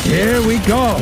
Here we go!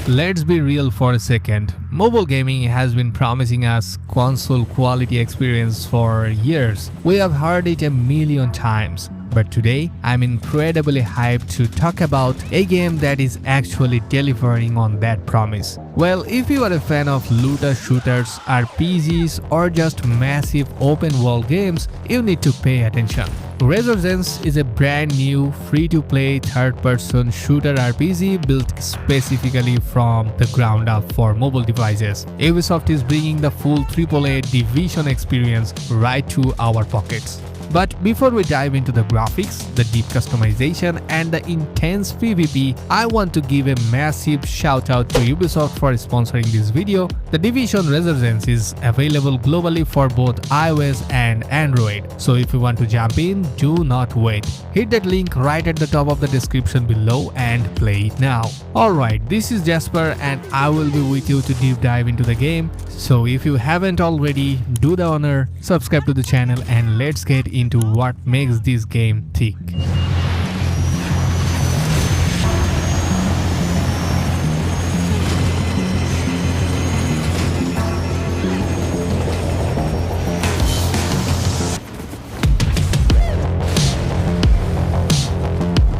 Let's be real for a second. Mobile gaming has been promising us console quality experience for years. We have heard it a million times. But today, I'm incredibly hyped to talk about a game that is actually delivering on that promise. Well, if you are a fan of looter shooters, RPGs, or just massive open world games, you need to pay attention. Resurgence is a brand new free-to-play third-person shooter RPG built specifically from the ground up for mobile devices. Ubisoft is bringing the full AAA Division experience right to our pockets. But before we dive into the graphics, the deep customization and the intense PvP, I want to give a massive shout out to Ubisoft for sponsoring this video. The Division Resurgence is available globally for both iOS and Android. So if you want to jump in, do not wait. Hit that link right at the top of the description below and play it now. Alright, this is Jasper and I will be with you to deep dive into the game. So if you haven't already, do the honor, subscribe to the channel and let's get into what makes this game tick.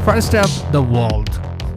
First up, the world.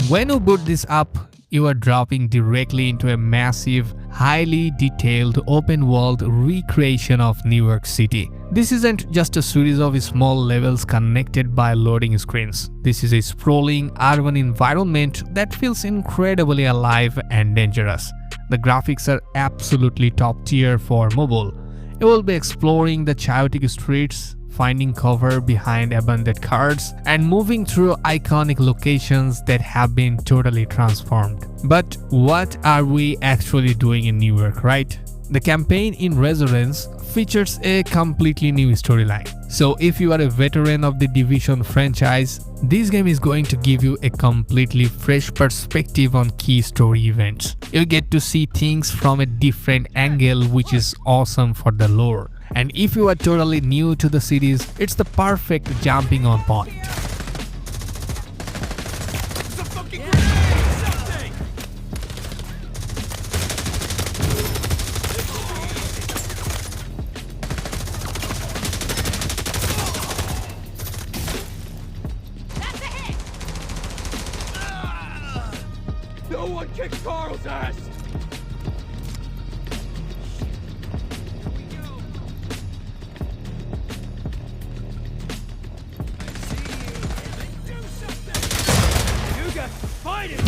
When you boot this up, you are dropping directly into a massive, highly detailed open world recreation of New York City. This isn't just a series of small levels connected by loading screens. This is a sprawling urban environment that feels incredibly alive and dangerous. The graphics are absolutely top tier for mobile. You will be exploring the chaotic streets, finding cover behind abandoned cars, and moving through iconic locations that have been totally transformed. But what are we actually doing in New York, right? The campaign in Resurgence features a completely new storyline. So if you are a veteran of the Division franchise, this game is going to give you a completely fresh perspective on key story events. You get to see things from a different angle, which is awesome for the lore. And if you are totally new to the series, it's the perfect jumping on point. No one kicked Carl's ass!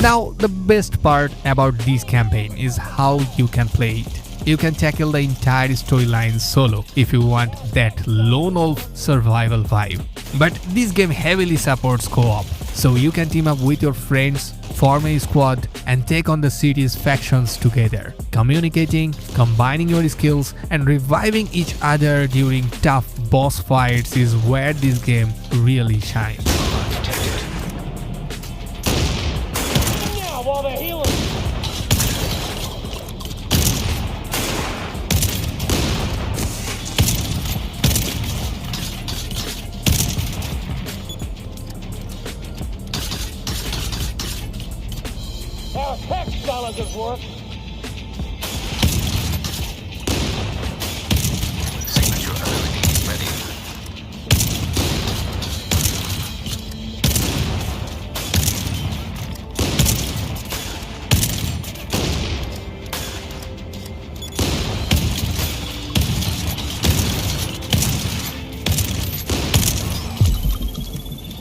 Now, the best part about this campaign is how you can play it. You can tackle the entire storyline solo if you want that lone wolf survival vibe. But this game heavily supports co-op, so you can team up with your friends, form a squad, and take on the city's factions together. Communicating, combining your skills, and reviving each other during tough boss fights is where this game really shines. While they're healing. Our hex fellas at work. Signature ability ready.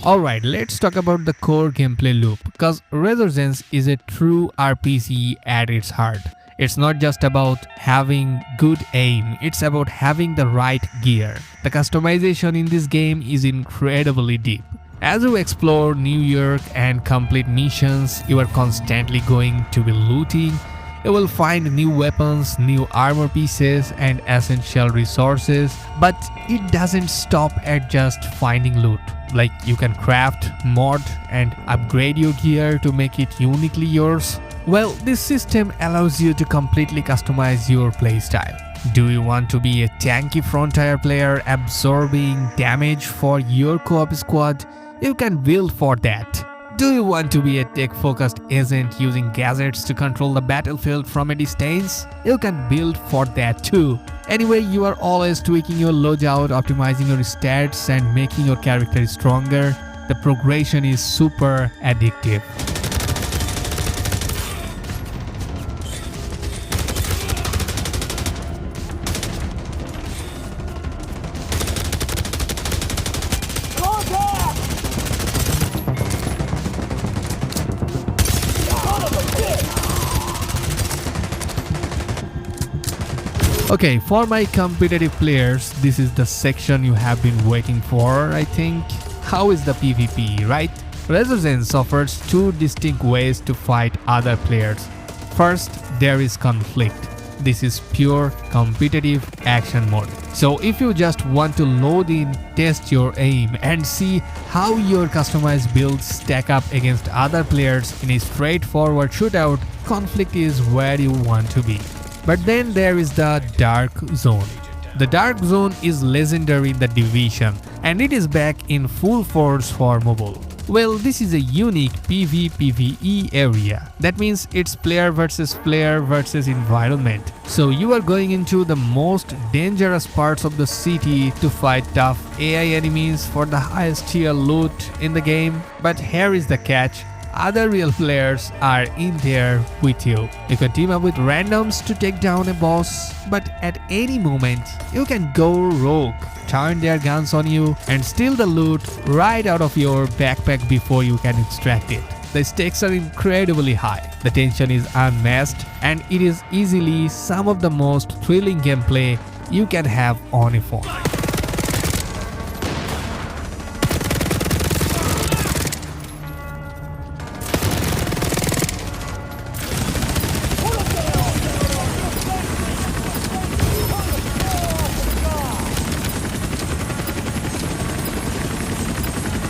Alright, let's talk about the core gameplay loop, because Resurgence is a true RPG at its heart. It's not just about having good aim, it's about having the right gear. The customization in this game is incredibly deep. As you explore New York and complete missions, you are constantly going to be looting. You will find new weapons, new armor pieces, and essential resources, but it doesn't stop at just finding loot. Like, you can craft, mod, and upgrade your gear to make it uniquely yours. Well, this system allows you to completely customize your playstyle. Do you want to be a tanky frontier player absorbing damage for your co-op squad? You can build for that. Do you want to be a tech-focused agent using gadgets to control the battlefield from a distance? You can build for that too. Anyway, you are always tweaking your loadout, optimizing your stats and making your character stronger. The progression is super addictive. Okay, for my competitive players, this is the section you have been waiting for, I think. How is the PvP, right? Resurgence offers two distinct ways to fight other players. First, there is conflict. This is pure competitive action mode. So if you just want to load in, test your aim and see how your customized builds stack up against other players in a straightforward shootout, conflict is where you want to be. But then there is the Dark Zone. The Dark Zone is legendary in the Division and it is back in full force for mobile. Well, this is a unique PvPvE area. That means it's player versus environment. So you are going into the most dangerous parts of the city to fight tough AI enemies for the highest tier loot in the game. But here is the catch. Other real players are in there with you. You can team up with randoms to take down a boss, but at any moment you can go rogue, turn their guns on you and steal the loot right out of your backpack before you can extract it. The stakes are incredibly high, the tension is unmatched, and it is easily some of the most thrilling gameplay you can have on a phone.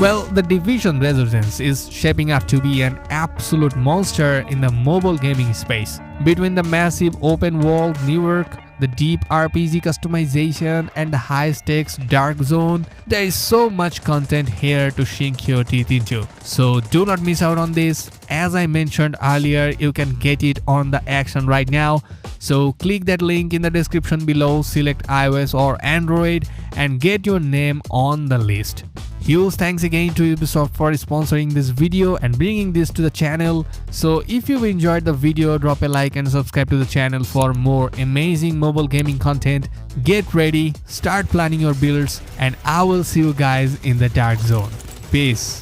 Well, the Division Resurgence is shaping up to be an absolute monster in the mobile gaming space. Between the massive open world new work, the deep RPG customization and the high stakes Dark Zone, there is so much content here to sink your teeth into. So do not miss out on this. As I mentioned earlier, you can get it on the action right now. So click that link in the description below, select iOS or Android and get your name on the list. Huge thanks again to Ubisoft for sponsoring this video and bringing this to the channel. So if you enjoyed the video, drop a like and subscribe to the channel for more amazing mobile gaming content. Get ready, start planning your builds, and I will see you guys in the Dark Zone. Peace.